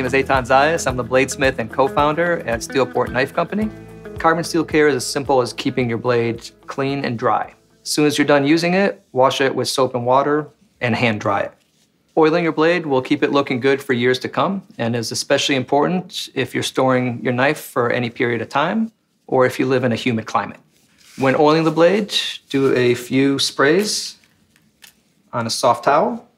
name is Eytan Zias. I'm the bladesmith and co-founder at STEELPORT Knife Company. Carbon steel care is as simple as keeping your blade clean and dry. As soon as you're done using it, wash it with soap and water and hand dry it. Oiling your blade will keep it looking good for years to come and is especially important if you're storing your knife for any period of time or if you live in a humid climate. When oiling the blade, do a few sprays on a soft towel.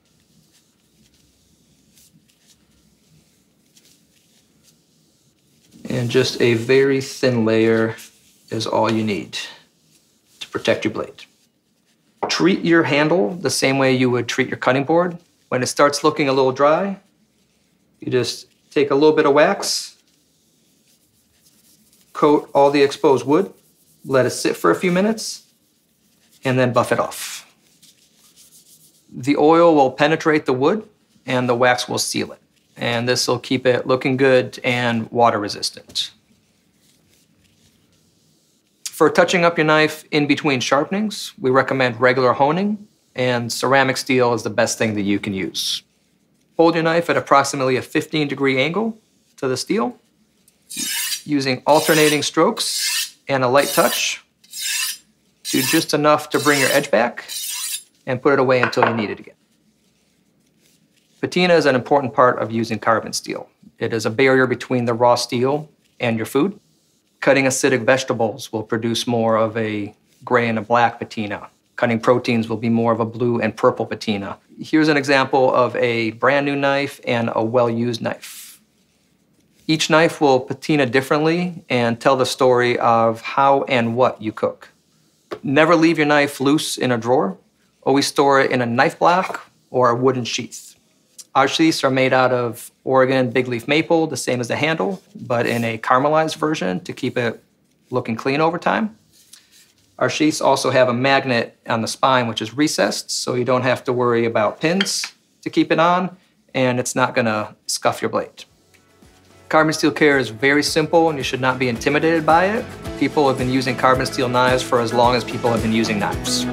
And just a very thin layer is all you need to protect your blade. Treat your handle the same way you would treat your cutting board. When it starts looking a little dry, you just take a little bit of wax, coat all the exposed wood, let it sit for a few minutes, and then buff it off. The oil will penetrate the wood and the wax will seal it. And this will keep it looking good and water resistant. For touching up your knife in between sharpenings, we recommend regular honing, and ceramic steel is the best thing that you can use. Hold your knife at approximately a 15-degree angle to the steel, using alternating strokes and a light touch. Do just enough to bring your edge back and put it away until you need it again. Patina is an important part of using carbon steel. It is a barrier between the raw steel and your food. Cutting acidic vegetables will produce more of a gray and a black patina. Cutting proteins will be more of a blue and purple patina. Here's an example of a brand new knife and a well-used knife. Each knife will patina differently and tell the story of how and what you cook. Never leave your knife loose in a drawer. Always store it in a knife block or a wooden sheath. Our sheaths are made out of Oregon big leaf maple, the same as the handle, but in a caramelized version to keep it looking clean over time. Our sheaths also have a magnet on the spine, which is recessed, so you don't have to worry about pins to keep it on, and it's not gonna scuff your blade. Carbon steel care is very simple, and you should not be intimidated by it. People have been using carbon steel knives for as long as people have been using knives.